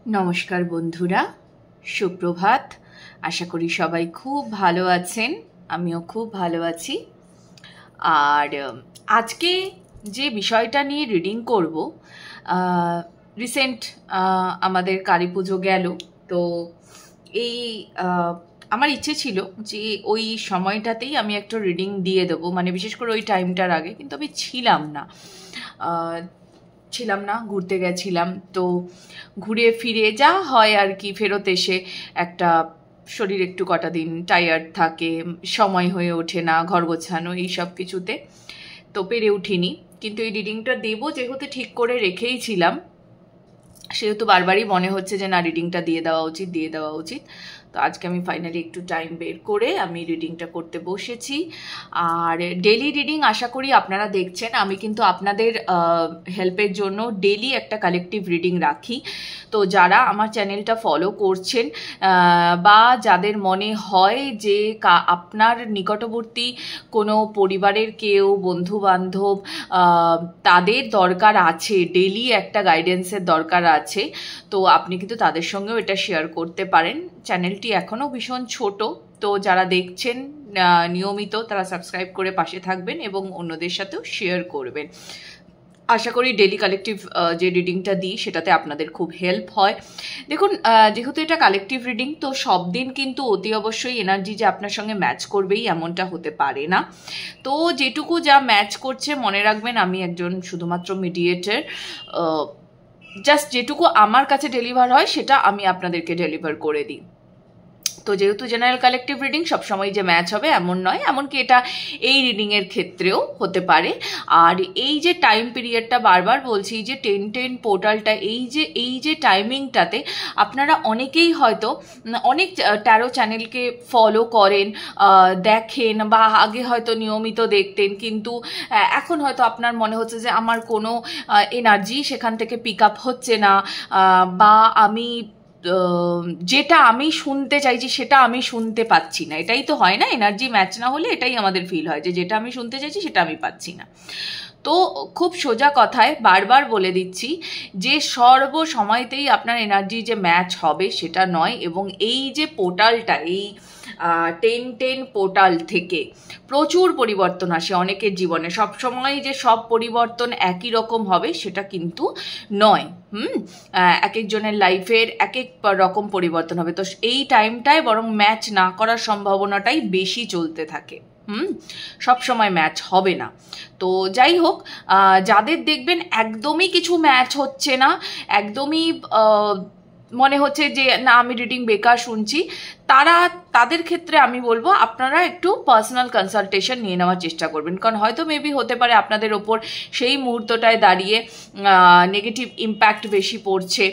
নমস্কার বন্ধুরা, সুপ্রভাত। আশা করি সবাই খুব ভালো আছেন, আমিও খুব ভালো আছি। আর আজকে যে বিষয়টা নিয়ে রিডিং করব, রিসেন্ট আমাদের কালী পুজো গেল, তো এই আমার ইচ্ছে ছিল যে ওই সময়টাতেই আমি একটা রিডিং দিয়ে দেবো, মানে বিশেষ করে ওই টাইমটার আগে, কিন্তু আমি ছিলাম না, ঘুরতে গেছিলাম। তো ঘুরে ফিরে যা হয় আর কি, ফেরত এসে একটা শরীর একটু কটা দিন টায়ার্ড থাকে, সময় হয়ে ওঠে না ঘর গোছানো এই সব কিছুতে, তো পেরে উঠিনি। কিন্তু এই রিডিংটা দেবো যেহেতু ঠিক করে রেখেই ছিলাম, সেহেতু বারবারই মনে হচ্ছে যে না, রিডিংটা দিয়ে দেওয়া উচিত। তো আজকে আমি ফাইনালি একটু টাইম বের করে আমি রিডিংটা করতে বসেছি। আর ডেলি রিডিং আশা করি আপনারা দেখছেন, আমি কিন্তু আপনাদের হেল্পের জন্য ডেলি একটা কালেকটিভ রিডিং রাখি। তো যারা আমার চ্যানেলটা ফলো করছেন বা যাদের মনে হয় যে আপনার নিকটবর্তী কোনো পরিবারের কেউ, বন্ধু বান্ধব, তাদের দরকার আছে, ডেলি একটা গাইডেন্সের দরকার আছে, তো আপনি কিন্তু তাদের সঙ্গেও এটা শেয়ার করতে পারেন। চ্যানেলটি এখনও ভীষণ ছোট, তো যারা দেখছেন নিয়মিত তারা সাবস্ক্রাইব করে পাশে থাকবেন এবং অন্যদের সাথেও শেয়ার করবেন। আশা করি ডেলি কালেকটিভ যে রিডিংটা দিই সেটাতে আপনাদের খুব হেল্প হয়। দেখুন, যেহেতু এটা কালেকটিভ রিডিং, তো সব দিন কিন্তু অতি অবশ্যই এনার্জি যে আপনার সঙ্গে ম্যাচ করবেই এমনটা হতে পারে না। তো যেটুকু যা ম্যাচ করছে, মনে রাখবেন আমি একজন শুধুমাত্র মিডিয়েটর। জাস্ট যেটুকু আমার কাছে ডেলিভার হয় সেটা আমি আপনাদেরকে ডেলিভার করে দিই। তো যেহেতু জেনারেল কালেকটিভ রিডিং সবসময় যে ম্যাচ হবে এমন নয়, এমনকি এটা এই রিডিংয়ের ক্ষেত্রেও হতে পারে। আর এই যে টাইম পিরিয়ডটা, বারবার বলছি যে 10-10 পোর্টালটা, এই যে টাইমিংটাতে আপনারা অনেকেই হয়তো অনেক ট্যারো চ্যানেলকে ফলো করেন, দেখেন, বা আগে হয়তো নিয়মিত দেখতেন, কিন্তু এখন হয়তো আপনার মনে হচ্ছে যে আমার কোনো এনার্জি সেখান থেকে পিক আপ হচ্ছে না, বা আমি যেটা আমি শুনতে চাইছি সেটা আমি শুনতে পাচ্ছি না। এটাই তো হয় না, এনার্জি ম্যাচ না হলে এটাই আমাদের ফিল হয় যে যেটা আমি শুনতে চাইছি সেটা আমি পাচ্ছি না। তো খুব সোজা কথায় বারবার বলে দিচ্ছি যে সর্ব সময়তেই আপনার এনার্জি যে ম্যাচ হবে সেটা নয়। এবং এই যে পোর্টালটা, এই 10-10 পোর্টাল থেকে প্রচুর পরিবর্তন আসে অনেকের জীবনে। সব সময় যে সব পরিবর্তন একই রকম হবে সেটা কিন্তু নয়। এক একজনের লাইফের এক এক রকম পরিবর্তন হবে। তো এই টাইমটায় বরং ম্যাচ না করার সম্ভাবনাটাই বেশি চলতে থাকে। সব সময় ম্যাচ হবে না। তো যাই হোক, যাদের দেখবেন একদমই কিছু ম্যাচ হচ্ছে না, একদমই মনে হচ্ছে যে না আমি রিডিং বেকার শুনছি, তাদের ক্ষেত্রে আমি বলবো আপনারা একটু পার্সোনাল কনসালটেশন নিয়ে নেওয়ার চেষ্টা করবেন। কারণ হয়তো মেবি হতে পারে আপনাদের ওপর সেই মুহূর্তটায় দাঁড়িয়ে নেগেটিভ ইম্প্যাক্ট বেশি পড়ছে,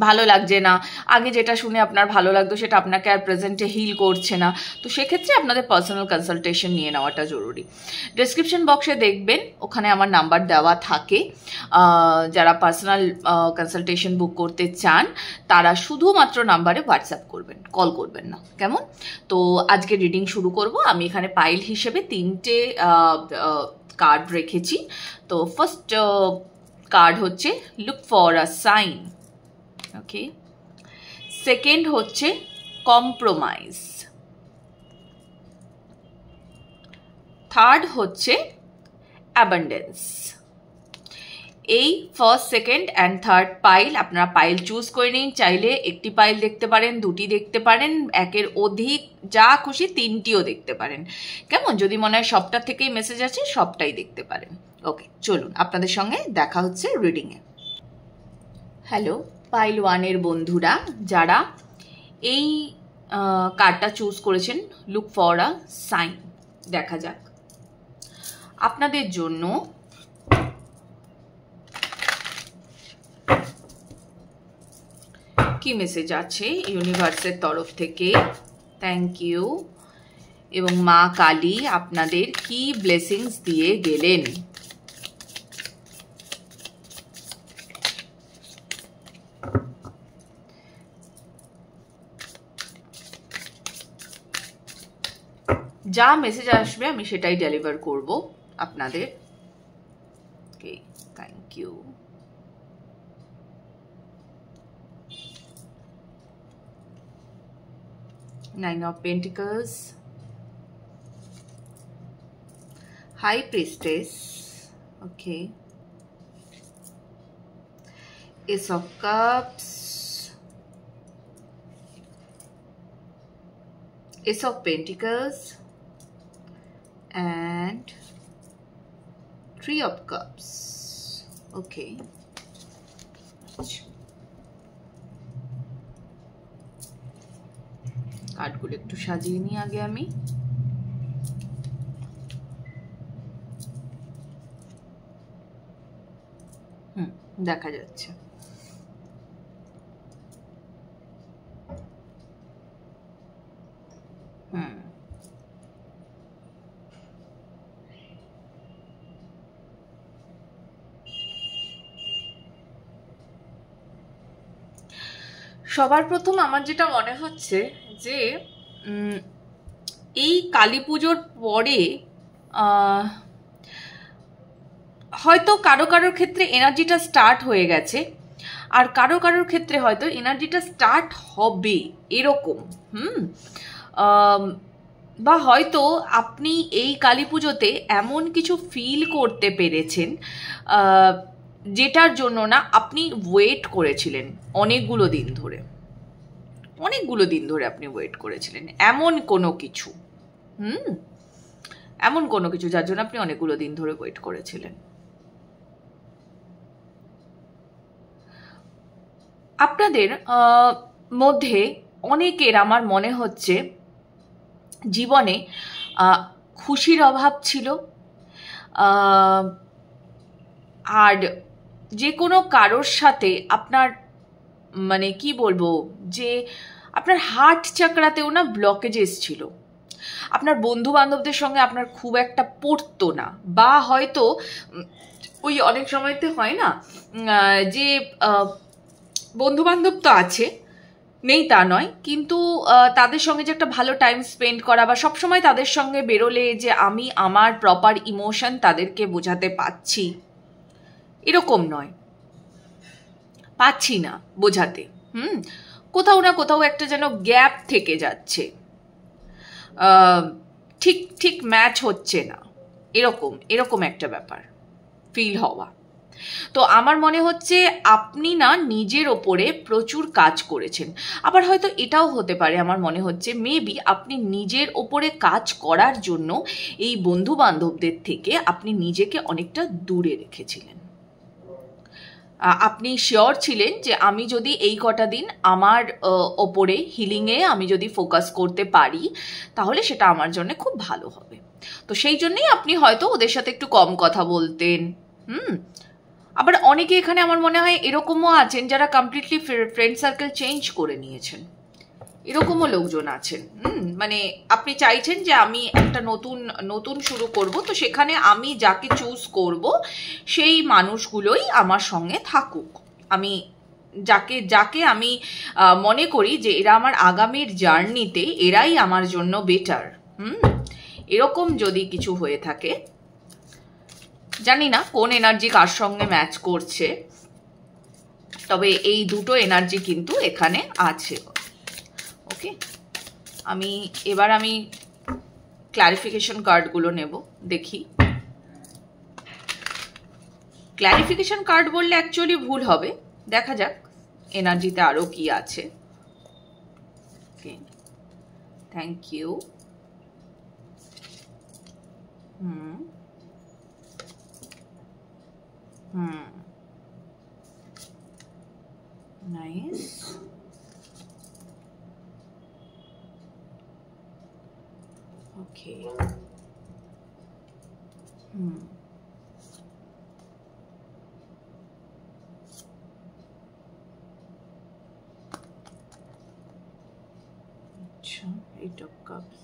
ভালো লাগছে না, আগে যেটা শুনে আপনার ভালো লাগতো সেটা আপনাকে আর প্রেজেন্টে হিল করছে না। তো সেক্ষেত্রে আপনাদের পার্সোনাল কনসালটেশন নিয়ে নেওয়াটা জরুরি। ডেসক্রিপশন বক্সে দেখবেন, ওখানে আমার নাম্বার দেওয়া থাকে। যারা পার্সোনাল কনসালটেশন বুক করতে চান তারা শুধুমাত্র নাম্বারে হোয়াটসঅ্যাপ করবেন, কল করবেন না, কেমন? তো আজকে রিডিং শুরু করব। আমি এখানে পাইল হিসেবে 3টে কার্ড রেখেছি। তো ফার্স্ট কার্ড হচ্ছে look for a sign, okay. Second হচ্ছে কম্প্রোমাইজ, থার্ড হচ্ছে অ্যাবান্ডেন্স। এই first, second and third pile আপনারা পাইল চুজ করে নিন। চাইলে একটি পাইল দেখতে পারেন, দুটি দেখতে পারেন, একের অধিক, যা খুশি 3টিও দেখতে পারেন, কেমন? যদি মনে হয় সবটা থেকেই মেসেজ আছে সবটাই দেখতে পারেন। ওকে, চলুন আপনাদের সঙ্গে দেখা হচ্ছে রিডিংয়ে। হ্যালো পাইল 1-এর বন্ধুরা, যারা এই কার্ডটা চুজ করেছেন, লুক ফর আ সাইন। দেখা যাক আপনাদের জন্য কি মেসেজ আছে ইউনিভার্সের তরফ থেকে। Thank you. এবং মা কালী আপনাদের কি ব্লেসিংস দিয়ে গেলেন। যা মেসেজ আসবে আমি সেটাই ডেলিভার করব আপনাদের। Okay, thank you. Nine of Pentacles, High Priestess, okay, Ace of Cups, Ace of Pentacles, and Three of Cups, okay. কার্ডগুলো একটু সাজিয়ে নিই আগে আমি। দেখা যাচ্ছে। সবার প্রথম আমার যেটা মনে হচ্ছে যে এই কালী পুজোর পরে হয়তো কারো কারোর ক্ষেত্রে এনার্জিটা স্টার্ট হয়ে গেছে, আর কারো কারোর ক্ষেত্রে হয়তো এনার্জিটা স্টার্ট হবে এরকম। বা হয়তো আপনি এই কালী পুজোতে এমন কিছু ফিল করতে পেরেছেন যেটার জন্য না আপনি ওয়েট করেছিলেন অনেকগুলো দিন ধরে, আপনি ওয়েট করেছিলেন এমন কোনো কিছু, এমন কোনো কিছু যার জন্য আপনি অনেকগুলো দিন ধরে ওয়েট করেছিলেন। আপনাদের মধ্যে অনেকের আমার মনে হচ্ছে জীবনে খুশির অভাব ছিল, আর যে কোনো কারোর সাথে আপনার মানে কি বলবো যে আপনার হার্ট চাকরাতেও না ব্লকেজেস ছিল, আপনার বন্ধু বান্ধবদের সঙ্গে আপনার খুব একটা পড়তো না, বা হয়তো ওই অনেক সময়তে হয় না যে বন্ধু বান্ধব তো আছে, নেই তা নয়, কিন্তু তাদের সঙ্গে যে একটা ভালো টাইম স্পেন্ড করা বা সবসময় তাদের সঙ্গে বেরোলে যে আমি আমার প্রপার ইমোশন তাদেরকে বোঝাতে পারছি এরকম নয়, পাচ্ছি না বোঝাতে। কোথাও না কোথাও একটা যেন গ্যাপ থেকে যাচ্ছে, ঠিক ঠিক ম্যাচ হচ্ছে না, এরকম একটা ব্যাপার ফিল হওয়া। তো আমার মনে হচ্ছে আপনি না নিজের ওপরে প্রচুর কাজ করেছেন। আবার হয়তো এটাও হতে পারে, আমার মনে হচ্ছে মেবি আপনি নিজের ওপরে কাজ করার জন্য এই বন্ধু বান্ধবদের থেকে আপনি নিজেকে অনেকটা দূরে রেখেছিলেন। আপনি শিওর ছিলেন যে আমি যদি এই কটা দিন আমার ওপরে হিলিংয়ে আমি যদি ফোকাস করতে পারি তাহলে সেটা আমার জন্য খুব ভালো হবে। তো সেই জন্যই আপনি হয়তো ওদের সাথে একটু কম কথা বলতেন। আবার অনেকে এখানে আমার মনে হয় এরকমও আছেন যারা কমপ্লিটলি ফ্রেন্ড সার্কেল চেঞ্জ করে নিয়েছেন, এরকমও লোকজন আছেন। মানে আপনি চাইছেন যে আমি একটা নতুন শুরু করব, তো সেখানে আমি যাকে চুজ করব সেই মানুষগুলোই আমার সঙ্গে থাকুক, আমি যাকে আমি মনে করি যে এরা আমার আগামীর জার্নিতে এরাই আমার জন্য বেটার। এরকম যদি কিছু হয়ে থাকে, জানি না কোন এনার্জি কার সঙ্গে ম্যাচ করছে, তবে এই দুটো এনার্জি কিন্তু এখানে আছে। ওকে, এবার আমি ক্লারিফিকেশন কার্ডগুলো নেব, দেখি। ক্লারিফিকেশন কার্ড বললে অ্যাকচুয়ালি ভুল হবে, দেখা যাক এনার্জিতে আরো কি আছে। ওকে, থ্যাংক ইউ। Nice. Okay. আচ্ছা, 8 of Cups.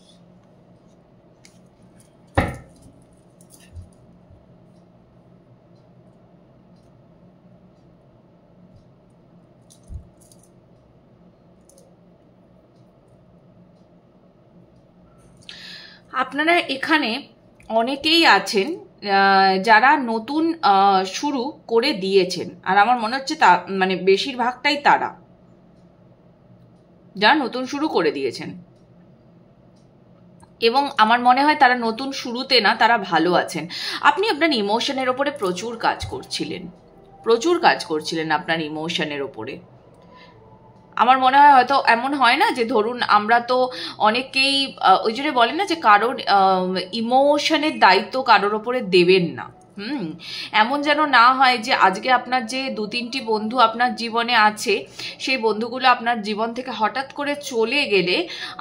আপনারা এখানে অনেকেই আছেন যারা নতুন শুরু করে দিয়েছেন, আর আমার মনে হচ্ছে বেশিরভাগটাই তারা যারা নতুন শুরু করে দিয়েছেন। এবং আমার মনে হয় তারা নতুন শুরুতে না, তারা ভালো আছেন। আপনি আপনার ইমোশনের ওপরে প্রচুর কাজ করছিলেন আপনার ইমোশনের ওপরে। আমার মনে হয় হয়তো এমন হয় না যে ধরুন আমরা তো অনেকেই ওই জন্য বলে না যে কারোর ইমোশনের দায়িত্ব কারোর ওপরে দেবেন না। এমন যেন না হয় যে আজকে আপনার যে 2-3টি বন্ধু আপনার জীবনে আছে, সেই বন্ধুগুলো আপনার জীবন থেকে হঠাৎ করে চলে গেলে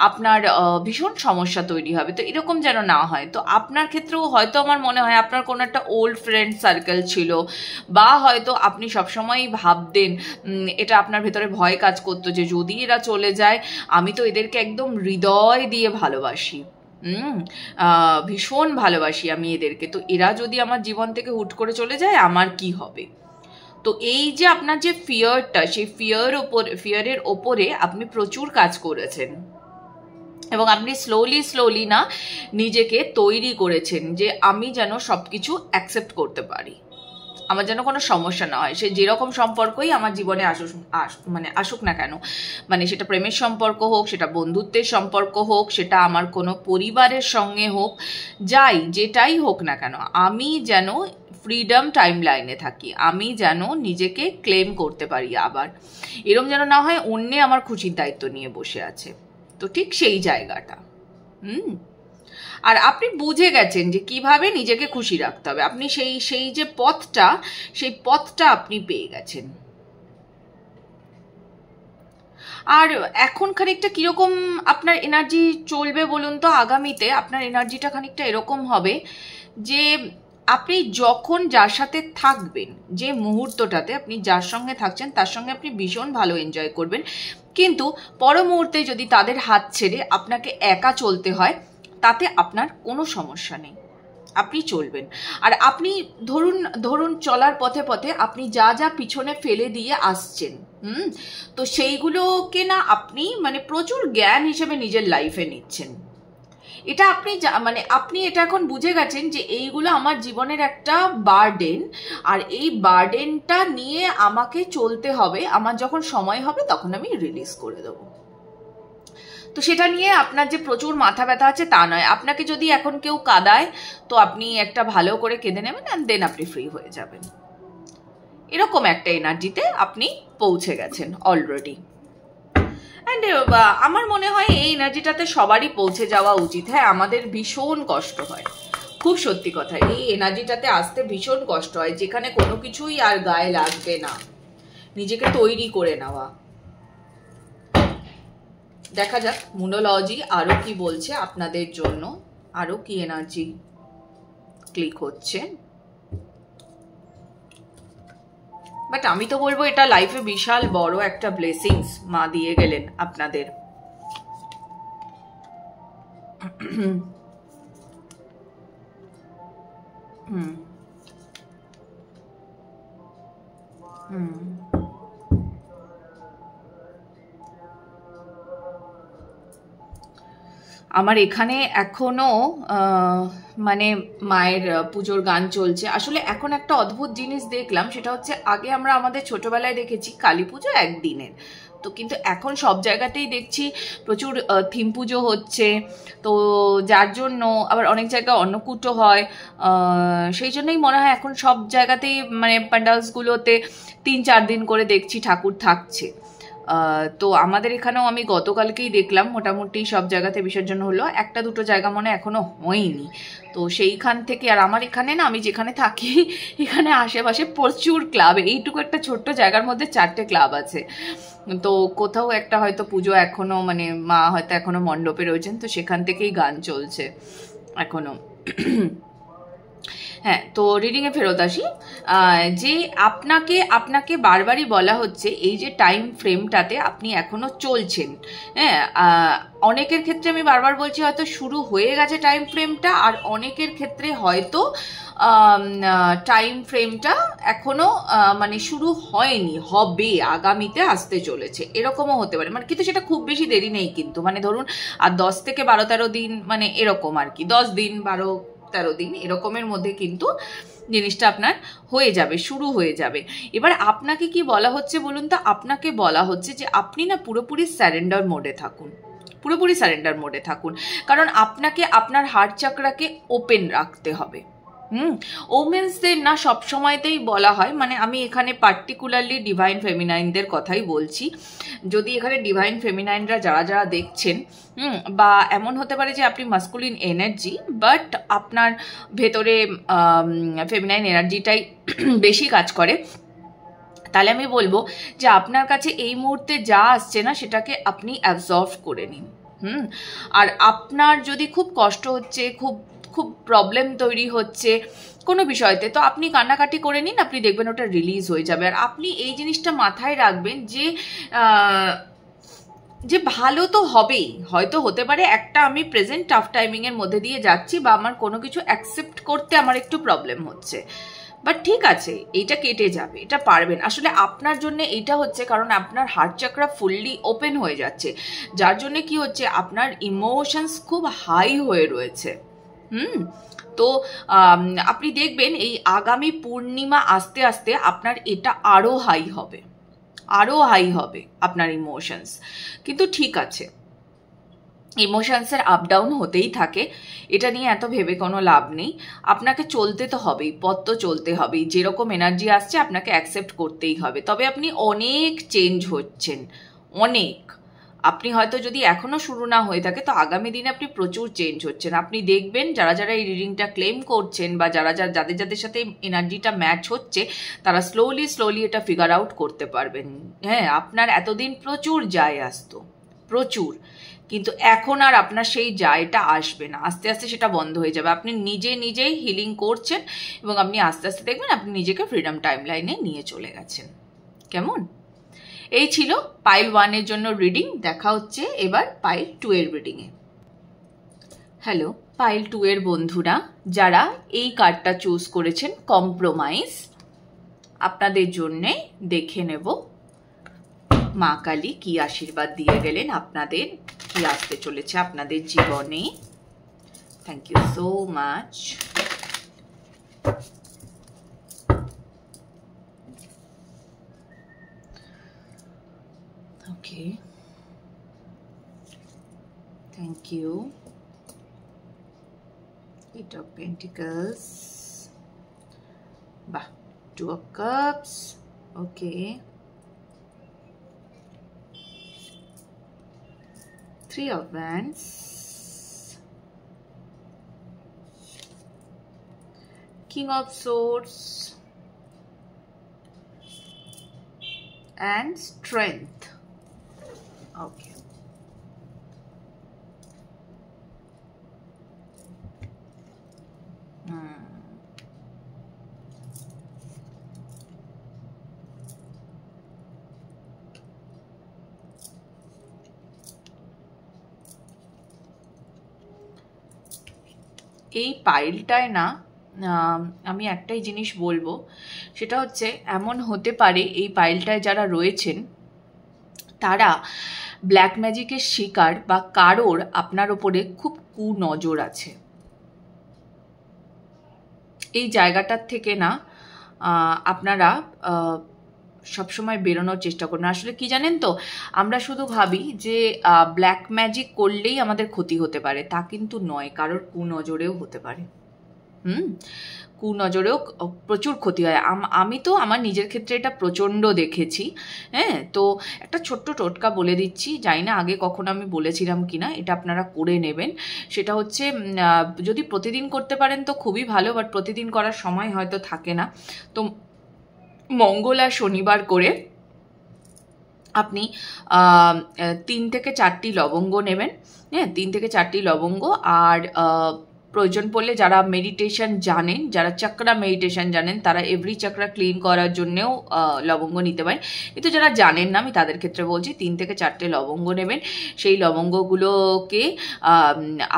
আপনার ভীষণ সমস্যা তৈরি হবে। তো এরকম যেন না হয়। তো আপনার ক্ষেত্রেও হয়তো আমার মনে হয় আপনার কোনো একটা ওল্ড ফ্রেন্ড সার্কেল ছিল, বা হয়তো আপনি সবসময়ই ভাবতেন, এটা আপনার ভেতরে ভয় কাজ করতো যে যদি এরা চলে যায়, আমি তো এদেরকে একদম হৃদয় দিয়ে ভালোবাসি, ভীষণ ভালোবাসি আমি এদেরকে, তো এরা যদি আমার জীবন থেকে হুট করে চলে যায় আমার কি হবে। তো এই যে আপনার যে ফিয়ারটা, সেই ফিয়ারের ওপরে আপনি প্রচুর কাজ করেছেন, এবং আপনি স্লোলি না নিজেকে তৈরি করেছেন যে আমি যেন সবকিছু অ্যাকসেপ্ট করতে পারি, আমার যেন কোনো সমস্যা না হয়। সে যেরকম সম্পর্কই আমার জীবনে আসুক না কেন, মানে সেটা প্রেমের সম্পর্ক হোক, সেটা বন্ধুত্বের সম্পর্ক হোক, সেটা আমার কোনো পরিবারের সঙ্গে হোক, যেটাই হোক না কেন, আমি যেন ফ্রিডম টাইম লাইনে থাকি, আমি যেন নিজেকে ক্লেম করতে পারি আবার। এরকম যেন না হয় অন্যে আমার খুশির দায়িত্ব নিয়ে বসে আছে। তো ঠিক সেই জায়গাটা আর আপনি বুঝে গেছেন যে কিভাবে নিজেকে খুশি রাখতে হবে। আপনি সেই যে পথটা আপনি পেয়ে গেছেন। আর এখন খানিকটা কিরকম আপনার এনার্জি চলবে বলুন তো? আগামীতে আপনার এনার্জিটা খানিকটা এরকম হবে যে আপনি যখন যার সাথে থাকবেন, যে মুহূর্তটাতে আপনি যার সঙ্গে থাকছেন তার সঙ্গে আপনি ভীষণ ভালো এনজয় করবেন, কিন্তু পর মুহূর্তে যদি তাদের হাত ছেড়ে আপনাকে একা চলতে হয়, তাতে আপনার কোনো সমস্যা নেই, আপনি চলবেন। আর আপনি ধরুন চলার পথে আপনি যা পিছনে ফেলে দিয়ে আসছেন, তো সেইগুলোকে না আপনি মানে প্রচুর জ্ঞান হিসেবে নিজের লাইফে নিচ্ছেন। এটা আপনি এটা এখন বুঝে গেছেন যে এইগুলো আমার জীবনের একটা বার্ডেন, আর এই বার্ডেনটা নিয়ে আমাকে চলতে হবে, আমার যখন সময় হবে তখন আমি রিলিজ করে দেবো। তো সেটা নিয়ে আপনার যে প্রচুর মাথা ব্যথা আছে তা নয়। আপনাকে যদি এখন কেউ কাঁদায়, তো আপনি একটা ভালো করে কেঁদে নেবেন, অ্যান্ড দেন আপনি ফ্রি হয়ে যাবেন। এরকম একটা এনার্জিতে আপনি পৌঁছে গেছেন অলরেডি। অ্যান্ড আমার মনে হয় এই এনার্জিটাতে সবারই পৌঁছে যাওয়া উচিত। হ্যাঁ, আমাদের ভীষণ কষ্ট হয়, খুব সত্যি কথা, এই এনার্জিটাতে আসতে ভীষণ কষ্ট হয়, যেখানে কোনো কিছুই আর গায়ে লাগবে না, নিজেকে তৈরি করে নেওয়া। দেখা যাক মুনোলজি আরো কি বলছে আপনাদের জন্য, আরো কি এনার্জি ক্লিক হচ্ছে। বাট আমি তো বলবো এটা লাইফে বিশাল বড় একটা ব্লেসিংস মা দিয়ে গেলেন আপনাদের। আমার এখানে এখনো মানে মায়ের পুজোর গান চলছে। আসলে এখন একটা অদ্ভুত জিনিস দেখলাম, সেটা হচ্ছে আগে আমরা আমাদের ছোটবেলায় দেখেছি কালী পুজো একদিনের, তো কিন্তু এখন সব জায়গাতেই দেখছি প্রচুর থিম পুজো হচ্ছে, তো যার জন্য আবার অনেক জায়গায় অন্নকূটও হয়। সেই জন্যই মনে হয় এখন সব জায়গাতেই মানে প্যান্ডালসগুলোতে 3-4 দিন করে দেখছি ঠাকুর থাকছে। তো আমাদের এখানেও আমি গতকালকেই দেখলাম মোটামুটি সব জায়গাতে বিসর্জন হলো, 1-2 জায়গা মনে এখনো হয়নি। তো সেইখান থেকে, আর আমার এখানে না, আমি যেখানে থাকি এখানে আশেপাশে প্রচুর ক্লাব, এইটুকু একটা ছোট্ট জায়গার মধ্যে 4টে ক্লাব আছে। তো কোথাও একটা হয়তো পুজো এখনো মানে মা হয়তো এখনো মণ্ডপে রয়েছেন, তো সেখান থেকেই গান চলছে এখনো। হ্যাঁ, তো রিডিংয়ে ফেরত আসি। যে আপনাকে বারবারই বলা হচ্ছে এই যে টাইম ফ্রেমটাতে আপনি এখনো চলছেন। হ্যাঁ, অনেকের ক্ষেত্রে আমি বারবার বলছি হয়তো শুরু হয়ে গেছে টাইম ফ্রেমটা, আর অনেকের ক্ষেত্রে হয়তো টাইম ফ্রেমটা এখনো মানে শুরু হয়নি, হবে, আগামীতে আসতে চলেছে, এরকমও হতে পারে। মানে কিন্তু সেটা খুব বেশি দেরি নেই কিন্তু, মানে ধরুন আর 10 থেকে 12-13 দিন, মানে এরকম আর কি, 10 দিন 12-13 দিন এরকমের মধ্যে কিন্তু জিনিসটা আপনার হয়ে যাবে, শুরু হয়ে যাবে। এবার আপনাকে কি বলা হচ্ছে বলুন তো? আপনাকে বলা হচ্ছে যে আপনি না পুরোপুরি স্যারেন্ডার মোডে থাকুন, পুরোপুরি সারেন্ডার মোডে থাকুন, কারণ আপনাকে আপনার হার্ট চাকরাকে ওপেন রাখতে হবে। ওমেন্সদের না সব সময়তেই বলা হয়, মানে আমি এখানে পার্টিকুলারলি ডিভাইন ফেমিনাইনদের কথাই বলছি। যদি এখানে ডিভাইন ফেমিনাইনরা যারা যারা দেখছেন, বা এমন হতে পারে যে আপনি মাস্কুলিন এনার্জি বাট আপনার ভেতরে ফেমিনাইন এনার্জিটাই বেশি কাজ করে, তাহলে আমি বলবো যে আপনার কাছে এই মুহূর্তে যা আসছে না সেটাকে আপনি অ্যাবজর্ভ করে নিন। আর আপনার যদি খুব কষ্ট হচ্ছে, খুব খুব প্রবলেম তৈরি হচ্ছে কোনো বিষয়তে, তো আপনি কান্নাকাটি করে নিন, আপনি দেখবেন ওটা রিলিজ হয়ে যাবে। আর আপনি এই জিনিসটা মাথায় রাখবেন যে ভালো তো হবেই, হয়তো হতে পারে একটা আমি প্রেজেন্ট টাফ টাইমিংয়ের মধ্যে দিয়ে যাচ্ছি, বা আমার কোনো কিছু অ্যাকসেপ্ট করতে আমার একটু প্রবলেম হচ্ছে, বাট ঠিক আছে, এইটা কেটে যাবে, এটা পারবেন। আসলে আপনার জন্য এইটা হচ্ছে কারণ আপনার হার্ট চাকরা ফুললি ওপেন হয়ে যাচ্ছে, যার জন্য কি হচ্ছে আপনার ইমোশনস খুব হাই হয়ে রয়েছে। তো আপনি দেখবেন এই আগামী পূর্ণিমা আস্তে আস্তে আপনার এটা আরো হাই হবে, আরো হাই হবে আপনার ইমোশনস। কিন্তু ঠিক আছে, ইমোশনসের আপ ডাউন হতেই থাকে, এটা নিয়ে এত ভেবে কোনো লাভ নেই। আপনাকে চলতে তো হবেই, পথ তো চলতে হবেই, যেরকম এনার্জি আসছে আপনাকে অ্যাকসেপ্ট করতেই হবে। তবে আপনি অনেক চেঞ্জ হচ্ছেন, অনেক। আপনি হয়তো যদি এখনো শুরু না হয়ে থাকে তো আগামী দিনে আপনি প্রচুর চেঞ্জ হচ্ছেন। আপনি দেখবেন যারা যারা এই রিডিংটা ক্লেম করছেন বা যাদের যাদের সাথে এনার্জিটা ম্যাচ হচ্ছে, তারা স্লোলি এটা ফিগার আউট করতে পারবেন। হ্যাঁ, আপনার এতদিন প্রচুর যায় আসতো, প্রচুর, কিন্তু এখন আর আপনার সেই জায়টা আসবে না, আস্তে আস্তে সেটা বন্ধ হয়ে যাবে। আপনি নিজেই হিলিং করছেন এবং আপনি আস্তে আস্তে দেখবেন আপনি নিজেকে ফ্রিডম টাইম লাইনে নিয়ে চলে গেছেন। কেমন? এই ছিল পাইল 1 এর জন্য রিডিং। দেখা হচ্ছে এবার পাইল 2 এর রিডিংয়ে। হ্যালো পাইল 2 এর বন্ধুরা, যারা এই কার্ডটা চুজ করেছেন কম্প্রোমাইজ, আপনাদের জন্যে দেখে নেব মা কালী কি আশীর্বাদ দিয়ে গেলেন, আপনাদের কি আসতে চলেছে আপনাদের জীবনে। Thank you so much. Okay, thank you. 8 of Pentacles, 2 of Cups, okay, 3 of Wands, King of Swords, and Strength. Okay. এই পাইলটায় না আমি একটাই জিনিস বলবো, সেটা হচ্ছে এমন হতে পারে এই পাইলটায় যারা রয়েছেন তারা ব্ল্যাক ম্যাজিকের শিকার বা কারোর আপনার ওপরে খুব কুনজর আছে। এই জায়গাটার থেকে না আপনারা সবসময় বেরোনোর চেষ্টা করুন। আসলে কি জানেন তো, আমরা শুধু ভাবি যে ব্ল্যাক ম্যাজিক করলেই আমাদের ক্ষতি হতে পারে, তা কিন্তু নয়, কারোর কুনজরেও হতে পারে। কুনজরেও প্রচুর ক্ষতি হয়। আমি তো আমার নিজের ক্ষেত্রে এটা প্রচণ্ড দেখেছি। হ্যাঁ, তো একটা ছোট্ট টোটকা বলে দিচ্ছি, জানি না আগে কখনো আমি বলেছিলাম কিনা, এটা আপনারা করে নেবেন। সেটা হচ্ছে যদি প্রতিদিন করতে পারেন তো খুবই ভালো, বাট প্রতিদিন করার সময় হয়তো থাকে না, তো মঙ্গল আর শনিবার করে আপনি 3 থেকে 4টি লবঙ্গ নেবেন। হ্যাঁ, 3 থেকে 4টি লবঙ্গ, আর প্রয়োজন পড়লে যারা মেডিটেশন জানেন, যারা চক্রা মেডিটেশন জানেন, তারা এভরি চক্রা ক্লিন করার জন্যেও লবঙ্গ নিতে পারেন। কিন্তু যারা জানেন না, আমি তাদের ক্ষেত্রে বলছি 3 থেকে 4টে লবঙ্গ নেবেন। সেই লবঙ্গগুলোকে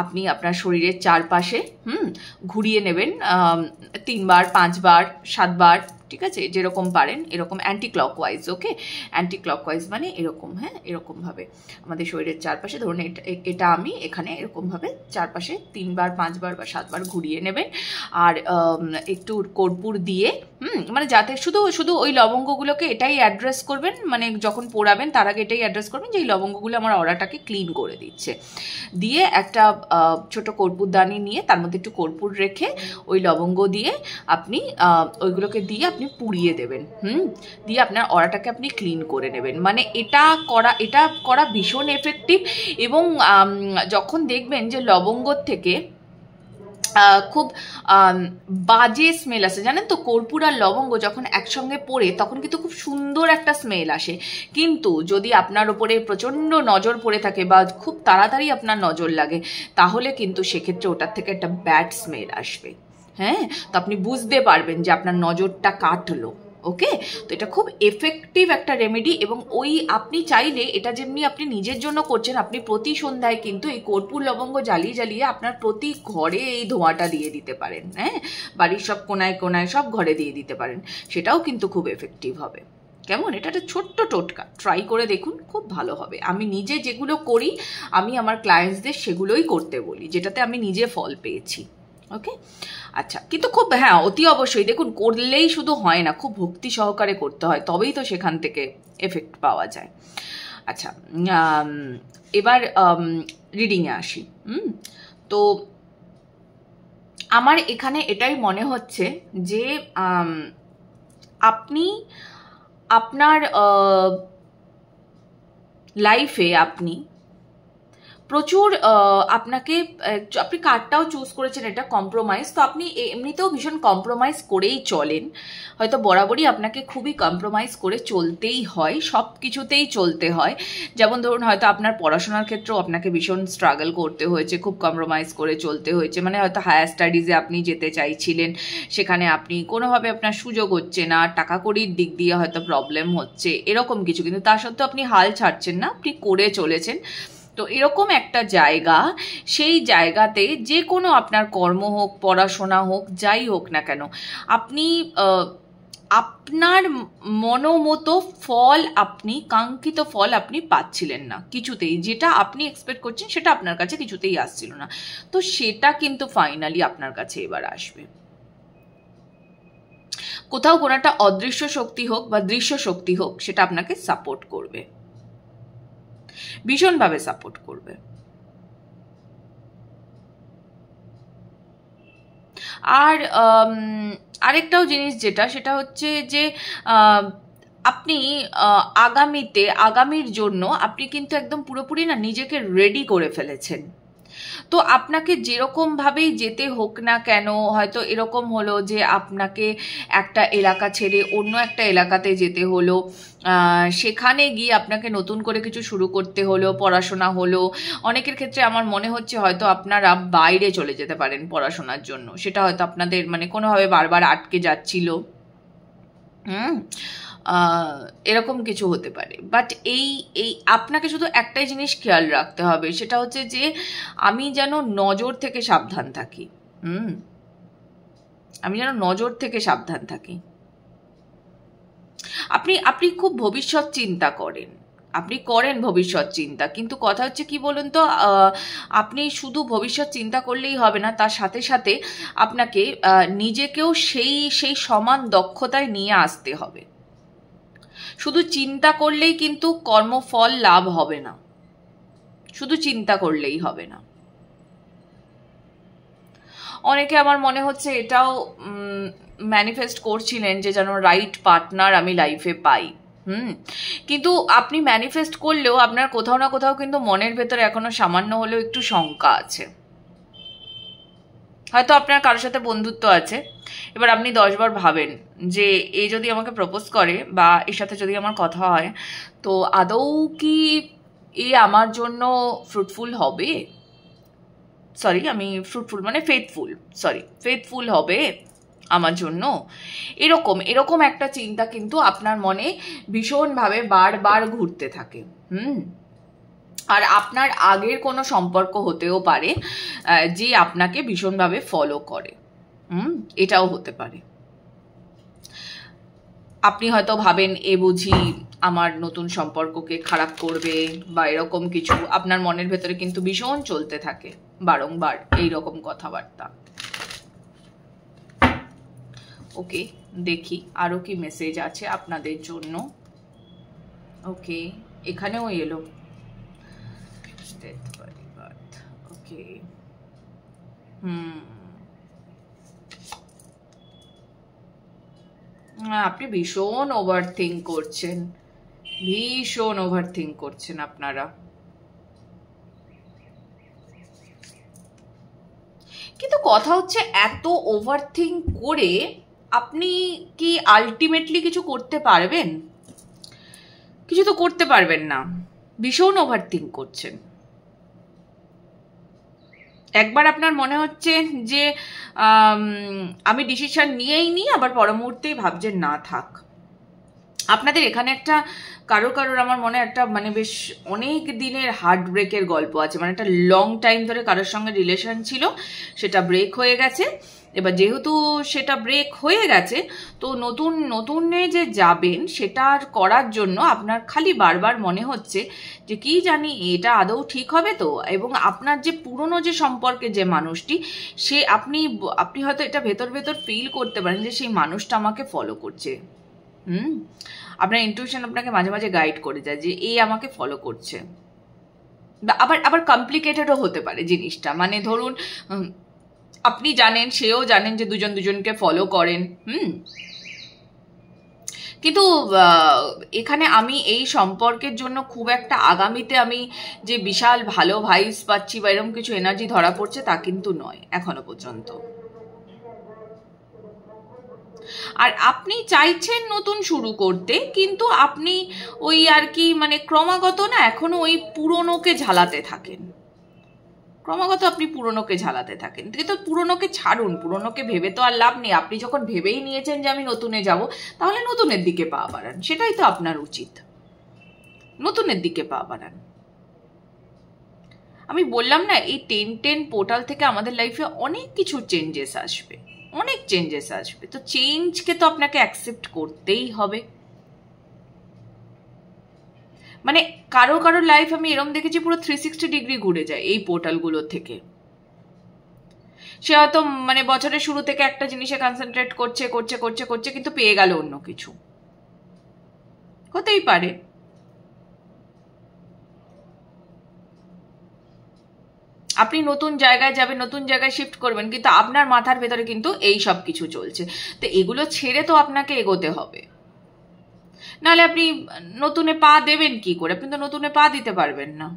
আপনি আপনার শরীরের চারপাশে ঘুরিয়ে নেবেন 3 বার, 5 বার, 7 বার, ঠিক আছে, যেরকম পারেন, এরকম অ্যান্টি ক্লকওয়াইজ। ওকে, অ্যান্টি ক্লকওয়াইজ মানে এরকম, হ্যাঁ, এরকমভাবে আমাদের শরীরের চারপাশে, ধরুন এটা আমি এখানে এরকমভাবে চারপাশে 3 বার, 5 বার বা 7 বার ঘুরিয়ে নেবেন। আর একটু কর্পূর দিয়ে মানে যাতে শুধু শুধু ওই লবঙ্গগুলোকে এটাই অ্যাড্রেস করবেন, মানে যখন পোড়াবেন তার আগে এটাই অ্যাড্রেস করবেন যে এই লবঙ্গগুলো আমার অরাটাকে ক্লিন করে দিচ্ছে। দিয়ে একটা ছোট কর্পূরদানি নিয়ে তার মধ্যে একটু কর্পূর রেখে ওই লবঙ্গ দিয়ে আপনি ওইগুলোকে দিয়ে আপনি পুড়িয়ে দেবেন। দিয়ে আপনার অরাটাকে আপনি ক্লিন করে নেবেন। মানে এটা করা ভীষণ এফেক্টিভ। এবং যখন দেখবেন যে লবঙ্গর থেকে খুব বাজে স্মেল আসে, জানেন তো, কর্পূর আর লবঙ্গ যখন একসঙ্গে পড়ে তখন কিন্তু খুব সুন্দর একটা স্মেল আসে। কিন্তু যদি আপনার ওপরে প্রচণ্ড নজর পড়ে থাকে বা খুব তাড়াতাড়ি আপনার নজর লাগে, তাহলে কিন্তু সেক্ষেত্রে ওটার থেকে একটা ব্যাড স্মেল আসবে। হ্যাঁ, তো আপনি বুঝতে পারবেন যে আপনার নজরটা কাটলো। ওকে, তো এটা খুব এফেক্টিভ একটা রেমেডি। এবং ওই আপনি চাইলে এটা যেমনি আপনি নিজের জন্য করছেন, আপনি প্রতি সন্ধ্যায় কিন্তু এই কর্পূর লবঙ্গ জ্বালিয়ে জ্বালিয়ে আপনার প্রতি ঘরে এই ধোঁয়াটা দিয়ে দিতে পারেন। হ্যাঁ, বাড়ির সব কোনায় কোনায় সব ঘরে দিয়ে দিতে পারেন, সেটাও কিন্তু খুব এফেক্টিভ হবে। কেমন? এটা একটা ছোট্ট টোটকা, ট্রাই করে দেখুন, খুব ভালো হবে। আমি নিজে যেগুলো করি, আমি আমার ক্লায়েন্টসদের সেগুলোই করতে বলি, যেটাতে আমি নিজে ফল পেয়েছি। ওকে, আচ্ছা, কিন্তু খুব অতি অবশ্যই দেখুন, করলেই শুধু হয় না, খুব ভক্তি সহকারে করতে হয়, তবেই তো সেখান থেকে এফেক্ট পাওয়া যায়। আচ্ছা, এবার রিডিংয়ে আসি। তো আমার এখানে এটাই মনে হচ্ছে যে আপনি আপনার লাইফে আপনি প্রচুর আপনি কার্ডটাও চুজ করেছেন, এটা কম্প্রোমাইজ। তো আপনি এমনিতেও ভীষণ কম্প্রোমাইজ করেই চলেন, হয়তো বরাবরই আপনাকে খুবই কম্প্রোমাইজ করে চলতেই হয়, সব কিছুতেই চলতে হয়। যেমন ধরুন, হয়তো আপনার পড়াশোনার ক্ষেত্রেও আপনাকে ভীষণ স্ট্রাগল করতে হয়েছে, খুব কম্প্রোমাইজ করে চলতে হয়েছে। মানে হয়তো হায়ার স্টাডিজে আপনি যেতে চাইছিলেন, সেখানে আপনি কোনোভাবে আপনার সুযোগ হচ্ছে না, টাকা কড়ির দিক দিয়ে হয়তো প্রবলেম হচ্ছে, এরকম কিছু। কিন্তু তা সত্ত্বেও আপনি হাল ছাড়ছেন না, আপনি করে চলেছেন। তো এরকম একটা জায়গা, সেই জায়গাতে যে কোনো আপনার কর্ম হোক, পড়াশোনা হোক, যাই হোক না কেন, আপনি আপনার মনোমতো ফল, আপনি কাঙ্ক্ষিত ফল আপনি পাচ্ছিলেন না কিছুতেই। যেটা আপনি এক্সপেক্ট করছেন সেটা আপনার কাছে কিছুতেই আসছিল না। তো সেটা কিন্তু ফাইনালি আপনার কাছে এবার আসবে। কোথাও কোনো একটা অদৃশ্য শক্তি হোক বা দৃশ্য শক্তি হোক, সেটা আপনাকে সাপোর্ট করবে, ভীষণভাবে সাপোর্ট করবে। আর আরেকটাও জিনিস যেটা, সেটা হচ্ছে যে আপনি আগামীর জন্য আপনি কিন্তু একদম পুরোপুরি না নিজেকে রেডি করে ফেলেছেন। তো আপনাকে যেরকমভাবেই যেতে হোক না কেন, হয়তো এরকম হলো যে আপনাকে একটা এলাকা ছেড়ে অন্য একটা এলাকাতে যেতে হলো, সেখানে গিয়ে আপনাকে নতুন করে কিছু শুরু করতে হলো, পড়াশোনা হলো। অনেকের ক্ষেত্রে আমার মনে হচ্ছে হয়তো আপনারা বাইরে চলে যেতে পারেন পড়াশোনার জন্য, সেটা হয়তো আপনাদের মানে কোনোভাবে বারবার আটকে যাচ্ছিল। এরকম কিছু হতে পারে। বাট এই আপনাকে শুধু একটাই জিনিস খেয়াল রাখতে হবে, সেটা হচ্ছে যে আমি যেন নজর থেকে সাবধান থাকি। আমি যেন নজর থেকে সাবধান থাকি। আপনি খুব ভবিষ্যৎ চিন্তা করেন, আপনি করেন ভবিষ্যৎ চিন্তা, কিন্তু কথা হচ্ছে কি বলুন তো, আপনি শুধু ভবিষ্যৎ চিন্তা করলেই হবে না, তার সাথে সাথে আপনাকে নিজেকেও সেই সমান দক্ষতায় নিয়ে আসতে হবে। শুধু চিন্তা করলেই কিন্তু কর্মফল লাভ হবে না, শুধু চিন্তা করলেই হবে না। অনেকে আমার মনে হচ্ছে এটাও ম্যানিফেস্ট করছিলেন যে যেন রাইট পার্টনার আমি লাইফে পাই। কিন্তু আপনি ম্যানিফেস্ট করলেও আপনার কোথাও না কোথাও কিন্তু মনের ভেতরে এখনো সামান্য হলেও একটু শঙ্কা আছে। হয়তো আপনার কারোর সাথে বন্ধুত্ব আছে, এবার আপনি 10 বার ভাবেন যে এ যদি আমাকে প্রপোজ করে বা এর সাথে যদি আমার কথা হয়, তো আদৌ কি এ আমার জন্য ফ্রুটফুল হবে, সরি আমি ফ্রুটফুল মানে ফেথফুল হবে আমার জন্য। এরকম একটা চিন্তা কিন্তু আপনার মনে ভীষণভাবে বারবার ঘুরতে থাকে। আর আপনার আগের কোনো সম্পর্ক হতেও পারে যে আপনাকে ভীষণভাবে ফলো করে, এটাও হতে পারে। আপনি হয়তো ভাবেন এ বুঝি আমার নতুন সম্পর্ককে খারাপ করবে বা এরকম কিছু আপনার মনের ভেতরে কিন্তু ভীষণ চলতে থাকে বারংবার এইরকম কথাবার্তা। ওকে, দেখি আরও কি মেসেজ আছে আপনাদের জন্য। ওকে, এখানেও এলো ডেথ বাই বার্থ। ওকে, আপনি ভীষণ ওভার থিঙ্ক করছেন, ভীষণ ওভার থিঙ্ক করছেন আপনারা। কিন্তু কথা হচ্ছে এত ওভার থিঙ্ক করে আপনি কি আলটিমেটলি কিছু করতে পারবেন? কিছু তো করতে পারবেন না, ভীষণ ওভার থিঙ্ক করছেন। একবার আপনার মনে হচ্ছে যে আমি ডিসিশন নিয়েই নিই, আবার পর মুহূর্তেই ভাবছেন না থাক। আপনাদের এখানে একটা কারোর আমার মনে একটা মানে বেশ অনেক দিনের হার্ট ব্রেকের গল্প আছে, মানে একটা লং টাইম ধরে কারোর সঙ্গে রিলেশন ছিল, সেটা ব্রেক হয়ে গেছে। এবার যেহেতু সেটা ব্রেক হয়ে গেছে, তো নতুনে যে যাবেন সেটা করার জন্য আপনার খালি বারবার মনে হচ্ছে যে কি জানি এটা আদৌ ঠিক হবে তো। এবং আপনার যে পুরনো যে সম্পর্কে যে মানুষটি, সে আপনি হয়তো এটা ভেতর ভেতর ফিল করতে পারেন যে সেই মানুষটা আমাকে ফলো করছে। আপনার ইনটিউশন আপনাকে মাঝে মাঝে গাইড করে যায় যে এই আমাকে ফলো করছে। আবার কমপ্লিকেটেডও হতে পারে জিনিসটা, মানে ধরুন আপনি জানেন, সেও জানেন যে দুজন দুজনকে ফলো করেন। কিন্তু এখানে আমি এই সম্পর্কের জন্য খুব একটা আগামীতে আমি যে বিশাল ভালো ভাইবস পাচ্ছি বা এরকম কিছু এনার্জি ধরা পড়ছে তা কিন্তু নয় এখনো পর্যন্ত। আর আপনি চাইছেন নতুন শুরু করতে, কিন্তু আপনি ওই আর কি মানে ক্রমাগত না এখনো ওই পুরনোকে ঝালাতে থাকেন, ক্রমাগত আপনি পুরনোকে ঝালাতে থাকেন। কিন্তু পুরনোকে ছাড়ুন, পুরনোকে ভেবে তো আর লাভ নেই। আপনি যখন ভেবেই নিয়েছেন যে আমি নতুনে যাব, তাহলে নতুনের দিকে পা বাড়ান, সেটাই তো আপনার উচিত, নতুনের দিকে পা বাড়ান। আমি বললাম না, এই 10-10 পোর্টাল থেকে আমাদের লাইফে অনেক কিছু চেঞ্জেস আসবে, অনেক চেঞ্জেস আসবে। তো চেঞ্জকে তো আপনাকে অ্যাকসেপ্ট করতেই হবে। মানে কারোর লাইফ আমি এরম দেখেছি পুরো 360 ডিগ্রি ঘুরে যায় এই পোর্টালগুলোর থেকে। সে হয়তো মানে বছরের শুরু থেকে একটা জিনিসে কনসেন্ট্রেট করছে করছে করছে করছে কিন্তু পেয়ে গেল অন্য কিছু, হতেই পারে। আপনি নতুন জায়গায় যাবেন, নতুন জায়গায় শিফট করবেন, কিন্তু আপনার মাথার ভেতরে কিন্তু এই সব কিছু চলছে। তো এগুলো ছেড়ে তো আপনাকে এগোতে হবে, নাহলে আপনি নতুনে পা দেবেন কি করে? আপনি তো নতুনে পা দিতে পারবেন না।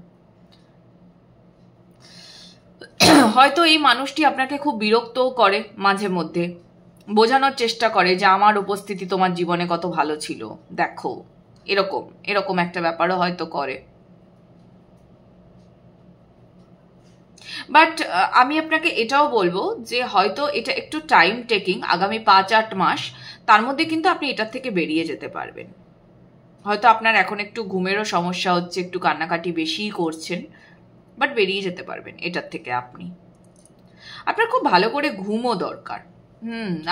হয়তো এই মানুষটি আপনাকে খুব বিরক্তও করে মাঝে মধ্যে, বোঝানোর চেষ্টা করে যে আমার উপস্থিতি তোমার জীবনে কত ভালো ছিল, দেখো, এরকম একটা ব্যাপারও হয়তো করে। বাট আমি আপনাকে এটাও বলবো যে হয়তো এটা একটু টাইম টেকিং, আগামী 5-8 মাস, তার মধ্যে কিন্তু আপনি এটার থেকে বেরিয়ে যেতে পারবেন। হয়তো আপনার এখন একটু ঘুমেরও সমস্যা হচ্ছে, একটু কান্নাকাটি বেশিই করছেন, বাট বেরিয়ে যেতে পারবেন এটার থেকে আপনি। আপনার খুব ভালো করে ঘুমও দরকার।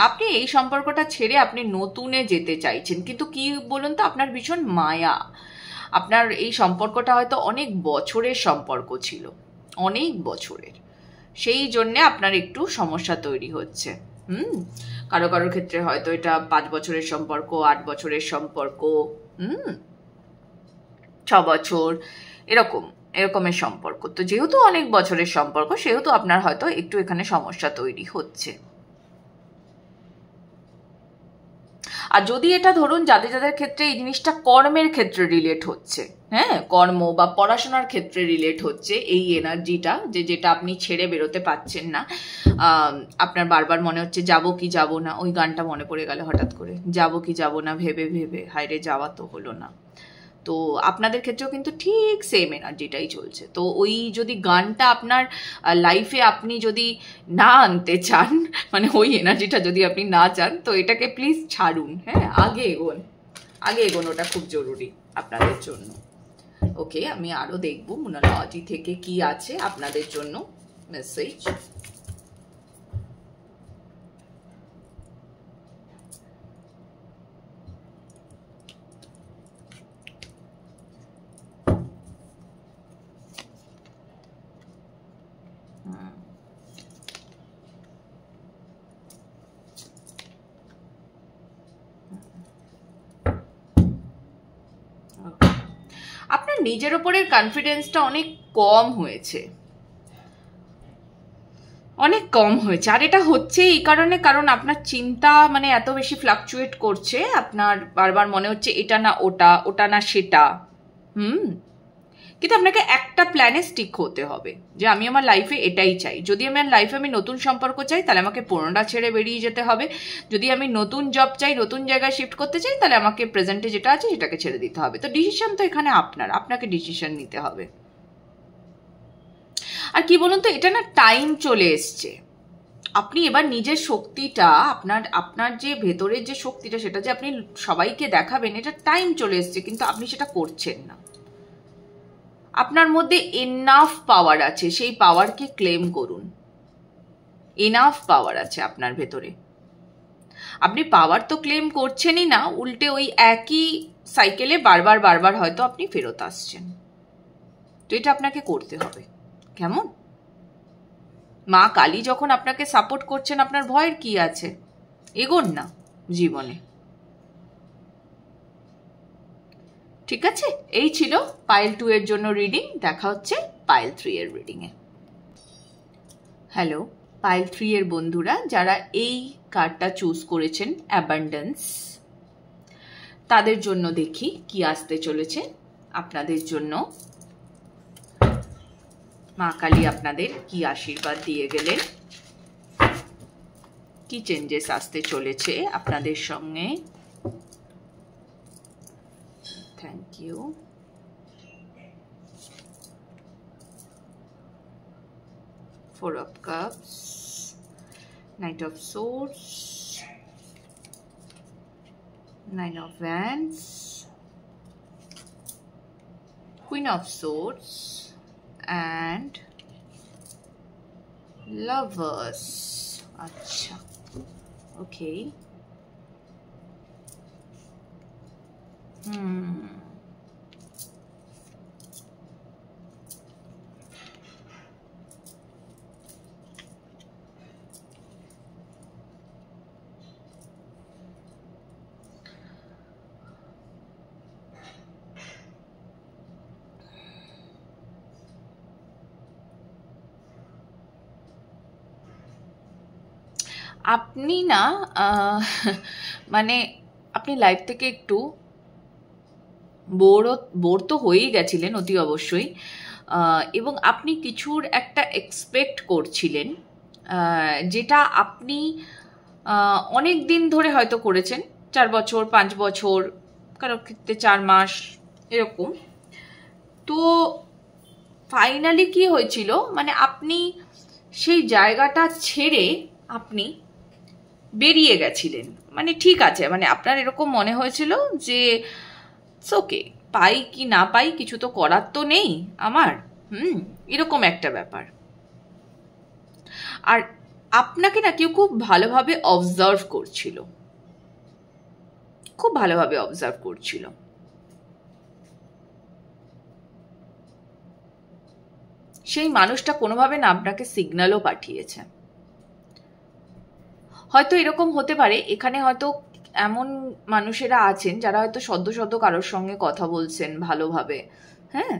আপনি এই সম্পর্কটা ছেড়ে আপনি নতুনে যেতে চাইছেন, কিন্তু কি বলুন তো, আপনার ভীষণ মায়া। আপনার এই সম্পর্কটা হয়তো অনেক বছরের সম্পর্ক ছিল, অনেক বছরের, সেই জন্যে আপনার একটু সমস্যা তৈরি হচ্ছে। কারোর ক্ষেত্রে হয়তো এটা 5 বছরের সম্পর্ক, 8 বছরের সম্পর্ক, 6 বছর, এরকমের সম্পর্ক। তো যেহেতু অনেক বছরের সম্পর্ক, সেহেতু আপনার হয়তো একটু এখানে সমস্যা তৈরি হচ্ছে। আর যদি এটা ধরুন যাদের ক্ষেত্রে এই জিনিসটা কর্মের ক্ষেত্রে রিলেট হচ্ছে, হ্যাঁ, কর্ম বা পড়াশোনার ক্ষেত্রে রিলেট হচ্ছে এই এনার্জিটা, যেটা আপনি ছেড়ে বেরোতে পারছেন না, আপনার বারবার মনে হচ্ছে যাবো কি যাবো না, ওই গানটা মনে পড়ে গেল হঠাৎ করে, যাবো কি যাবো না ভেবে ভেবে হায়রে যাওয়া তো হলো না। তো আপনাদের ক্ষেত্রেও কিন্তু ঠিক সেম এনার্জিটাই চলছে। তো ওই যদি গানটা আপনার লাইফে আপনি যদি না আনতে চান, মানে ওই এনার্জিটা যদি আপনি না চান, তো এটাকে প্লিজ ছাড়ুন। হ্যাঁ, আগে এগোন, ওটা খুব জরুরি আপনাদের জন্য। ওকে, আমি আরো দেখবো মোনালজি থেকে কি আছে আপনাদের জন্য মেসেজ। আপনার নিজের ওপরের কনফিডেন্সটা অনেক কম হয়েছে, অনেক কম হয়েছে। আর এটা হচ্ছে এই কারণে, কারণ আপনার চিন্তা মানে এত বেশি ফ্লাকচুয়েট করছে, আপনার বারবার মনে হচ্ছে এটা না ওটা, ওটা না সেটা। কিন্তু আপনাকে একটা প্ল্যানে স্টিক হতে হবে যে আমি আমার লাইফে এটাই চাই। যদি আমার লাইফে আমি নতুন সম্পর্ক চাই, তাহলে আমাকে পুরোনোটা ছেড়ে বেরিয়ে যেতে হবে। যদি আমি নতুন জব চাই, নতুন জায়গায় শিফট করতে চাই, তাহলে আমাকে প্রেজেন্টে যেটা আছে সেটাকে ছেড়ে দিতে হবে। তো ডিসিশন তো এখানে আপনাকে ডিসিশন নিতে হবে। আর কি বলুন তো, এটা না টাইম চলে এসছে। আপনি এবার নিজের শক্তিটা, আপনার যে ভেতরের যে শক্তিটা, সেটা যে আপনি সবাইকে দেখাবেন, এটা টাইম চলে এসছে, কিন্তু আপনি সেটা করছেন না। আপনার মধ্যে এনাফ পাওয়ার আছে, সেই পাওয়ারকে ক্লেম করুন। এনাফ পাওয়ার আছে আপনার ভেতরে। আপনি পাওয়ার তো ক্লেম করছেনই না, উল্টে ওই একই সাইকেলে বারবার হয়তো আপনি ফেরত আসছেন। তো এটা আপনাকে করতে হবে। কেমন? মা কালী যখন আপনাকে সাপোর্ট করছেন, আপনার ভয়ের কি আছে? এগোন না জীবনে। ঠিক আছে, এই ছিল পাইল 2 এর জন্য রিডিং। দেখা হচ্ছে পাইল 3 এর রিডিং এ। হ্যালো পাইল 3 এর বন্ধুরা, যারা এই কার্ডটা চুজ করেছেন অ্যাবান্ডেন্স, তাদের জন্য দেখি কি আসতে চলেছে আপনাদের জন্য। মা কালী আপনাদের কি আশীর্বাদ দিয়ে গেলেন, কি চেঞ্জেস আসতে চলেছে আপনাদের সঙ্গে। Thank you. Four of Cups, Knight of Swords, Nine of Wands, Queen of Swords, and Lovers. Acha. Okay. আপনি না মানে আপনি লাইফ থেকে একটু বোর তো হয়েই গেছিলেন অতি অবশ্যই, এবং আপনি কিছুর একটা এক্সপেক্ট করছিলেন, যেটা আপনি অনেক দিন ধরে হয়তো করেছেন, 4 বছর 5 বছর, কারোর ক্ষেত্রে 4 মাস এরকম। তো ফাইনালি কি হয়েছিল, মানে আপনি সেই জায়গাটা ছেড়ে আপনি বেরিয়ে গেছিলেন। মানে ঠিক আছে, মানে আপনার এরকম মনে হয়েছিল যে ওকে, পাই কি না পাই, কিছু তো করার তো নেই আমার, এরকম একটা ব্যাপার। আর আপনাকে না কেউ খুব ভালোভাবে অবজার্ভ করছিল, খুব ভালোভাবে অবজার্ভ করছিল। সেই মানুষটা কোনোভাবে না আপনাকে সিগন্যালও পাঠিয়েছে। হয়তো এরকম হতে পারে, এখানে হয়তো এমন মানুষেরা আছেন যারা হয়তো সদ্য কারোর সঙ্গে কথা বলছেন ভালোভাবে, হ্যাঁ,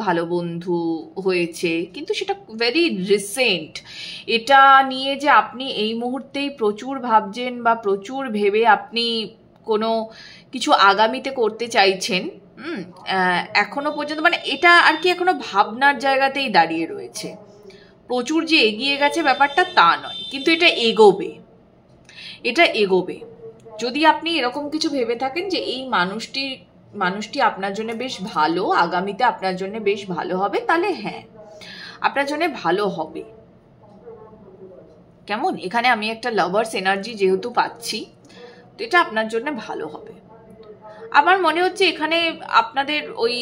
ভালো বন্ধু হয়েছে, কিন্তু সেটা ভেরি রিসেন্ট। এটা নিয়ে যে আপনি এই মুহূর্তেই প্রচুর ভাবছেন বা প্রচুর ভেবে আপনি কোনো কিছু আগামীতে করতে চাইছেন, এখনো পর্যন্ত মানে এটা আর কি এখনো ভাবনার জায়গাতেই দাঁড়িয়ে রয়েছে। প্রচুর যে এগিয়ে গেছে ব্যাপারটা তা নয়, কিন্তু এটা এগোবে, এটা এগোবে। যদি আপনি এরকম কিছু ভেবে থাকেন যে এই মানুষটি আপনার জন্য বেশ ভালো, আগামীতে আপনার জন্য বেশ ভালো হবে, তাহলে হ্যাঁ, আপনার জন্য ভালো হবে। কেমন? এখানে আমি একটা লাভার্স এনার্জি যেহেতু পাচ্ছি, তো এটা আপনার জন্য ভালো হবে। আমার মনে হচ্ছে এখানে আপনাদের ওই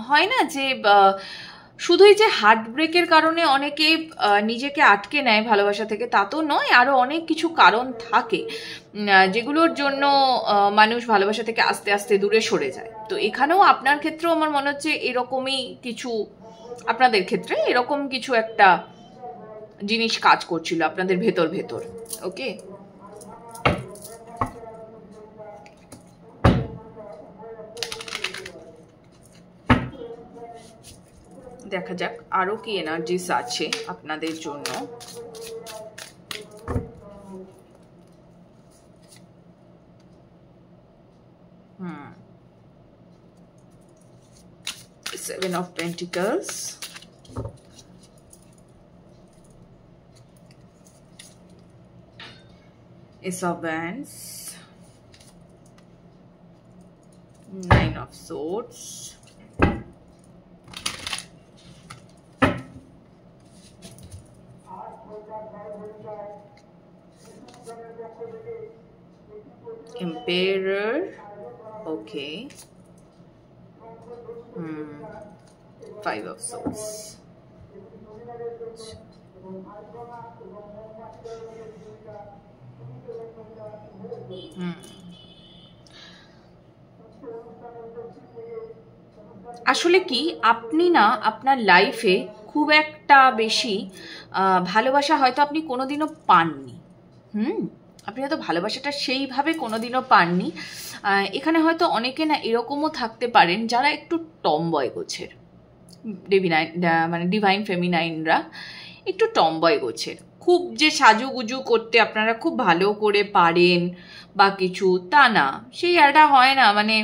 হয় না যে শুধুই যে হার্ট ব্রেকের কারণে অনেকে নিজেকে আটকে নেয় ভালোবাসা থেকে, তা তো নয়, আরো অনেক কিছু কারণ থাকে যেগুলোর জন্য মানুষ ভালোবাসা থেকে আস্তে আস্তে দূরে সরে যায়। তো এখানেও আপনার ক্ষেত্রেও আমার মনে হচ্ছে এরকমই কিছু, আপনাদের ক্ষেত্রে এরকম কিছু একটা জিনিস কাজ করছিল আপনাদের ভেতর। ওকে, দেখা যাক আরো কি এনার্জিস আছে আপনাদের জন্য। Seven of Pentacles, Ace of Wands, Nine of Swords, Emperor, okay, Five of Swords. আসলে কি আপনি না আপনার লাইফে খুব একটা বেশি ভালোবাসা হয়তো আপনি কোনোদিনও পাননি। আপনি হয়তো ভালোবাসাটা সেইভাবে কোনোদিনও পাননি। এখানে হয়তো অনেকে না এরকমও থাকতে পারেন যারা একটু টমবয় গোছের, মানে ডিভাইন ফেমিনাইনরা একটু টমবয় গোছের, খুব যে সাজুগুজু করতে আপনারা খুব ভালো করে পারেন বা কিছু তা না, সেই একটা হয় না, মানে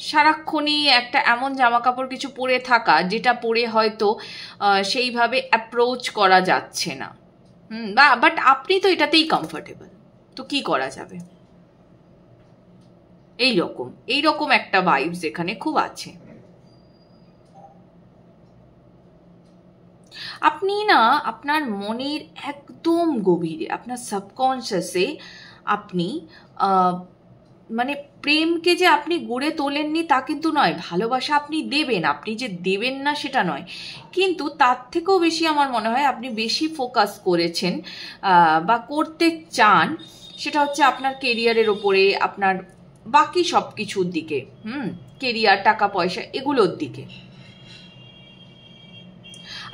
সারাক্ষণই একটা এমন জামা কাপড় কিছু পরে থাকা যেটা পরে হয়তো সেইভাবে অ্যাপ্রোচ করা যাচ্ছে না। বাট আপনি তো এটাতেই কমফর্টেবল, তো কি করা যাবে, এইরকম একটা ভাইবস এখানে খুব আছে। আপনি না আপনার মনের একদম গভীরে, আপনার সাবকনসিয়াসে আপনি মানে প্রেমকে যে আপনি গড়ে তোলেননি তা কিন্তু নয়, ভালোবাসা আপনি দেবেন, আপনি যে দেবেন না সেটা নয়, কিন্তু তার থেকেও বেশি আমার মনে হয় আপনি বেশি ফোকাস করেছেন বা করতে চান, সেটা হচ্ছে আপনার কেরিয়ারের ওপরে, আপনার বাকি সব কিছুর দিকে, কেরিয়ার, টাকা পয়সা, এগুলোর দিকে।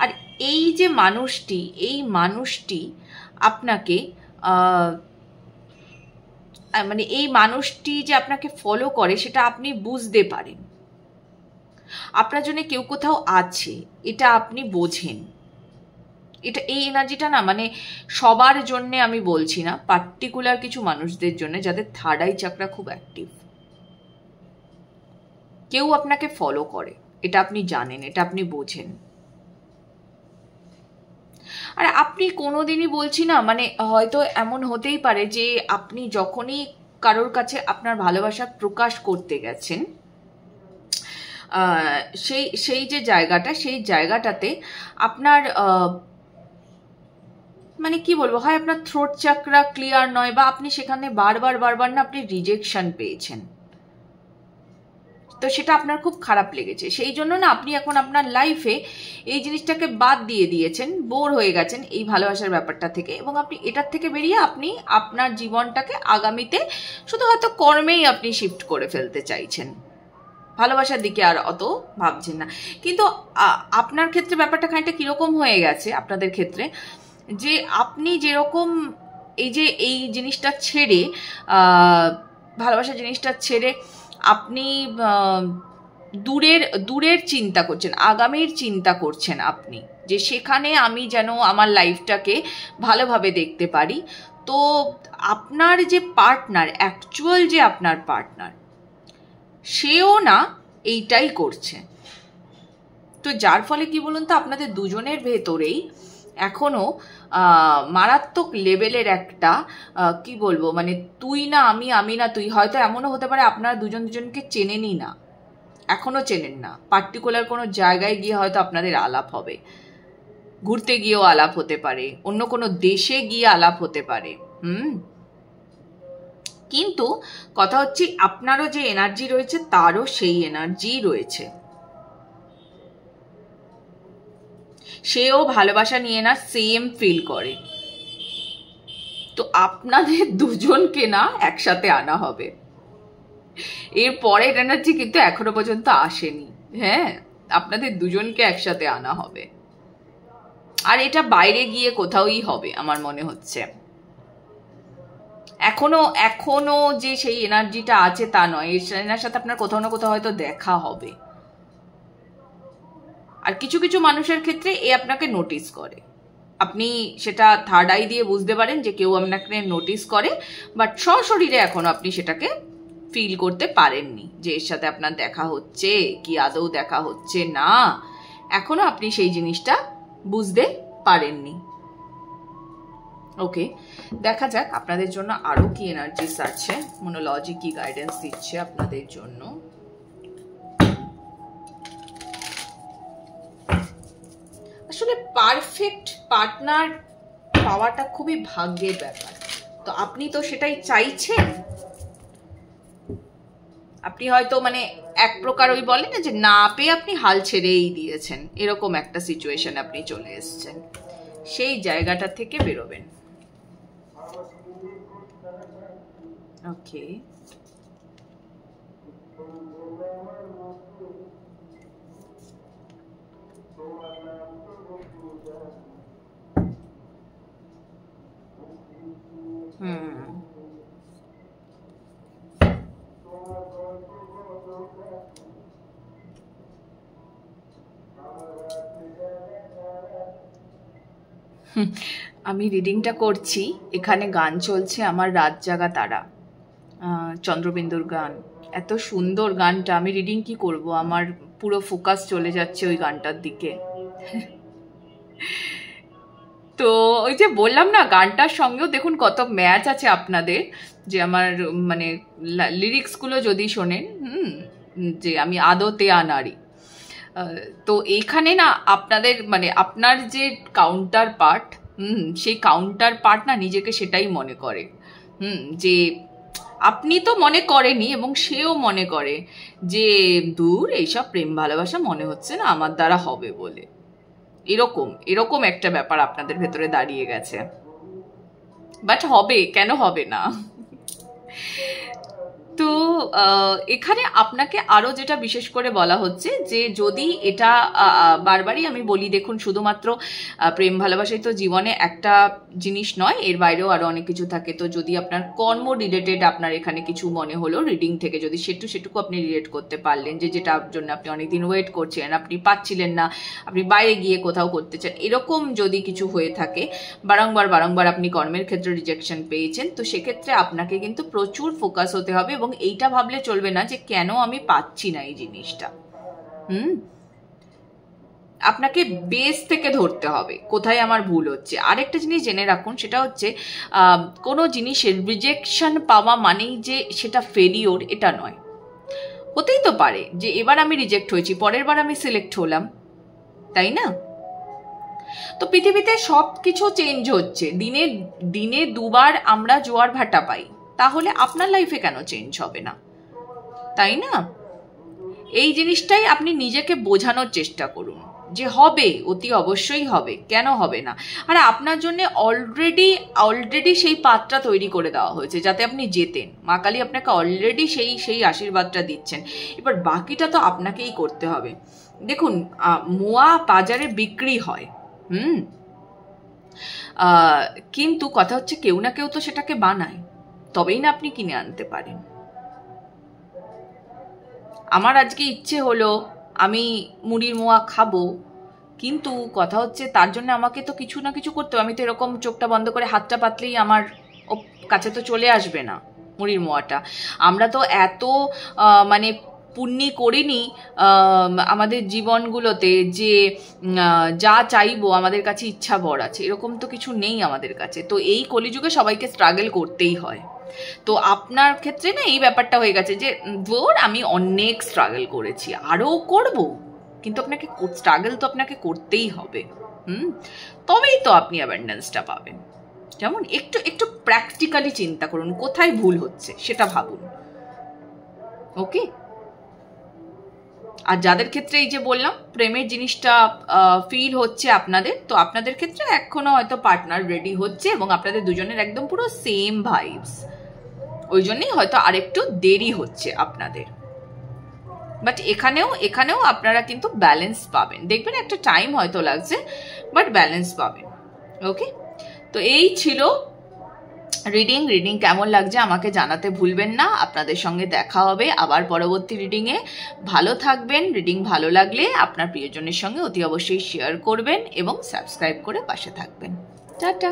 আর এই যে মানুষটি আপনাকে মানে এই মানুষটি যে আপনাকে ফলো করে সেটা আপনি বুঝতে পারেন, আপনার জন্য কেউ কোথাও আছে এটা আপনি বোঝেন। এটা এই এনার্জিটা না মানে সবার জন্য আমি বলছি না, পার্টিকুলার কিছু মানুষদের জন্য যাদের থার্ড আই চাকরা খুব অ্যাক্টিভ, কেউ আপনাকে ফলো করে, এটা আপনি জানেন, এটা আপনি বোঝেন। আর আপনি কোনোদিনই বলছি না, মানে হয়তো এমন হতেই পারে যে আপনি যখনই কারোর কাছে আপনার ভালোবাসা প্রকাশ করতে গেছেন, সেই যে জায়গাটা, সেই জায়গাটাতে আপনার মানে কি বলবো, হয় আপনার থ্রোট চাকরা ক্লিয়ার নয়, বা আপনি সেখানে বারবার না আপনি রিজেকশন পেয়েছেন, তো সেটা আপনার খুব খারাপ লেগেছে। সেই জন্য না আপনি এখন আপনার লাইফে এই জিনিসটাকে বাদ দিয়ে দিয়েছেন, বোর হয়ে গেছেন এই ভালোবাসার ব্যাপারটা থেকে, এবং আপনি এটার থেকে বেরিয়ে আপনি আপনার জীবনটাকে আগামীতে শুধু হয়তো কর্মেই আপনি শিফট করে ফেলতে চাইছেন, ভালোবাসার দিকে আর অত ভাবছেন না। কিন্তু আপনার ক্ষেত্রে ব্যাপারটা খানিকটা কিরকম হয়ে গেছে আপনাদের ক্ষেত্রে, যে আপনি যেরকম এই জিনিসটা ছেড়ে, ভালোবাসার জিনিসটা ছেড়ে আপনি দূরের চিন্তা করছেন, আগামীর চিন্তা করছেন আপনি, যে সেখানে আমি যেন আমার লাইফটাকে ভালোভাবে দেখতে পারি। তো আপনার যে পার্টনার, অ্যাকচুয়াল যে আপনার পার্টনার, সেও না এইটাই করছে। তো যার ফলে কি বলুন তো, আপনাদের দুজনের ভেতরেই এখনো মারাত্মক লেভেলের একটা কি বলবো, মানে তুই না আমি, আমি না তুই, হয়তো এমনও হতে পারে আপনারা দুজনকে চেনেনই না, এখনো চেনেন না, পার্টিকুলার কোনো জায়গায় গিয়ে হয়তো আপনাদের আলাপ হবে, ঘুরতে গিয়েও আলাপ হতে পারে, অন্য কোনো দেশে গিয়ে আলাপ হতে পারে। কিন্তু কথা হচ্ছে আপনারও যে এনার্জি রয়েছে তারও সেই এনার্জি রয়েছে, সেও ভালোবাসা নিয়ে না সেম ফিল করে। তো আপনাদের দুজনকে না একসাথে আনা হবে, এর পরের এনার্জি কিন্তু এখনো পর্যন্ত আসেনি। হ্যাঁ, আপনাদের দুজনকে একসাথে আনা হবে, আর এটা বাইরে গিয়ে কোথাওই হবে আমার মনে হচ্ছে। এখনো যে সেই এনার্জিটা আছে তা নয়, এনার সাথে আপনার কোথাও না কোথাও হয়তো দেখা হবে, আর কিছু কিছু মানুষের ক্ষেত্রে এ আপনাকে নোটিস করে, আপনি সেটা থার্ড আই দিয়ে বুঝতে পারেন যে কেউ আপনাকে নোটিস করে, বাট সশরীরে এখনো আপনি সেটাকে ফিল করতে পারেননি যে এর সাথে আপনার দেখা হচ্ছে কি আদৌ দেখা হচ্ছে না, এখনো আপনি সেই জিনিসটা বুঝতে পারেননি। ওকে, দেখা যাক আপনাদের জন্য আরো কি এনার্জিস আছে, মনোলজি কি গাইডেন্স দিচ্ছে আপনাদের জন্য। আসলে পারফেক্ট পার্টনার পাওয়াটা খুবই ভাগ্যের ব্যাপার, তো আপনি তো সেটাই চাইছেন। আপনি হয়তো মানে এক প্রকার ওই বলেন না যে না পেয়ে আপনি হাল ছেড়েই দিয়েছেন, এরকম একটা সিচুয়েশন আপনি চলে এসেছেন, সেই জায়গাটা থেকে বেরোবেন। ওকে, আমি রিডিংটা করছি, এখানে গান চলছে আমার রাত জাগা তারা, চন্দ্রবিন্দুর গান, এত সুন্দর গানটা। আমি রিডিং কি করব, আমার পুরো ফোকাস চলে যাচ্ছে ওই গানটার দিকে। তো ওই যে বললাম না, গানটার সঙ্গেও দেখুন কত ম্যাচ আছে আপনাদের, যে আমার মানে লিরিক্সগুলো যদি শোনেন, যে আমি আদতে আনারি, তো এইখানে না আপনাদের মানে আপনার যে কাউন্টার পার্ট, সেই কাউন্টার পার্ট না নিজেকে সেটাই মনে করে, যে আপনি তো মনে করেনি এবং সেও মনে করে যে দূর এইসব প্রেম ভালোবাসা মনে হচ্ছে না আমার দ্বারা হবে বলে, এরকম এরকম একটা ব্যাপার আপনাদের ভেতরে দাঁড়িয়ে গেছে। বাট হবে, কেন হবে না? তো এখানে আপনাকে আরো যেটা বিশেষ করে বলা হচ্ছে যে যদি এটা বারবারই আমি বলি, দেখুন শুধুমাত্র প্রেম ভালোবাসাই তো জীবনে একটা জিনিস নয়, এর বাইরেও আরো অনেক কিছু থাকে। তো যদি আপনার কর্ম রিলেটেড আপনার এখানে কিছু মনে হলো রিডিং থেকে, যদি সেটুকু আপনি রিলেট করতে পারলেন যে যেটার জন্য আপনি অনেকদিন ওয়েট করছেন, আপনি পাচ্ছিলেন না, আপনি বাইরে গিয়ে কোথাও করতে চান, এরকম যদি কিছু হয়ে থাকে, বারংবার আপনি কর্মের ক্ষেত্রে রিজেকশন পেয়েছেন, তো সেক্ষেত্রে আপনাকে কিন্তু প্রচুর ফোকাস হতে হবে এবং এইটা ভাবলে চলবে না যে কেন আমি পাচ্ছি না এই জিনিসটা। আপনাকে বেস থেকে ধরতে হবে কোথায় আমার ভুল হচ্ছে। আরেকটা জিনিস জেনে রাখুন, সেটা হচ্ছে কোনো জিনিসের রিজেকশন পাওয়া মানেই যে সেটা ফেলিওর এটা নয়। হতেই তো পারে যে এবার আমি রিজেক্ট হয়েছি, পরের বার আমি সিলেক্ট হলাম, তাই না? তো পৃথিবীতে সব কিছু চেঞ্জ হচ্ছে, দিনে দুবার আমরা জোয়ার ভাটা পাই, তাহলে আপনার লাইফে কেন চেঞ্জ হবে না, তাই না? এই জিনিসটাই আপনি নিজেকে বোঝানোর চেষ্টা করুন যে হবে, অতি অবশ্যই হবে, কেন হবে না। আর আপনার জন্য অলরেডি সেই পাত্রটা তৈরি করে দেওয়া হয়েছে যাতে আপনি যেতেন। মা কালী আপনাকে অলরেডি সেই আশীর্বাদটা দিচ্ছেন, এবার বাকিটা তো আপনাকেই করতে হবে। দেখুন মোয়া বাজারে বিক্রি হয়, কিন্তু কথা হচ্ছে কেউ না কেউ তো সেটাকে বানায়, তবেই না আপনি কিনে আনতে পারেন। আমার আজকে ইচ্ছে হলো আমি মুড়ির মোয়া খাবো, কিন্তু কথা হচ্ছে তার জন্য আমাকে তো কিছু না কিছু করতে হবে। আমি তো এরকম চোখটা বন্ধ করে হাতটা পাতলেই আমার কাছে তো চলে আসবে না মুড়ির মোয়াটা। আমরা তো এত মানে পুণ্যি করিনি আমাদের জীবনগুলোতে যে যা চাইবো আমাদের কাছে ইচ্ছা বড় আছে, এরকম তো কিছু নেই আমাদের কাছে। তো এই কলিযুগে সবাইকে স্ট্রাগল করতেই হয়। তো আপনার ক্ষেত্রে না এই ব্যাপারটা হয়ে গেছে যে ধর আমি অনেক স্ট্রাগল করেছি, আরও করব, কিন্তু আপনাকে স্ট্রাগল তো আপনাকে করতেই হবে, তবেই তো আপনি অ্যাবান্ডেন্সটা পাবেন। যেমন একটু প্র্যাকটিক্যালি চিন্তা করুন কোথায় ভুল হচ্ছে সেটা ভাবুন, ওকে? আর যাদের ক্ষেত্রে এই যে বললাম প্রেমের জিনিসটা ফিল হচ্ছে আপনাদের, তো আপনাদের ক্ষেত্রে এখনো হয়তো পার্টনার রেডি হচ্ছে এবং আপনাদের দুজনের একদম পুরো সেম ভাইবস, ওই জন্যই হয়তো আরেকটু দেরি হচ্ছে আপনাদের। বাট এখানেও আপনারা কিন্তু ব্যালেন্স পাবেন, দেখবেন একটা টাইম হয়তো লাগছে বাট ব্যালেন্স পাবেন, ওকে? তো এই ছিল রিডিং কেমন লাগছে আমাকে জানাতে ভুলবেন না। আপনাদের সঙ্গে দেখা হবে আবার পরবর্তী রিডিংয়ে। ভালো থাকবেন। রিডিং ভালো লাগলে আপনার প্রিয়জনের সঙ্গে অতি অবশ্যই শেয়ার করবেন এবং সাবস্ক্রাইব করে পাশে থাকবেন। টাটা।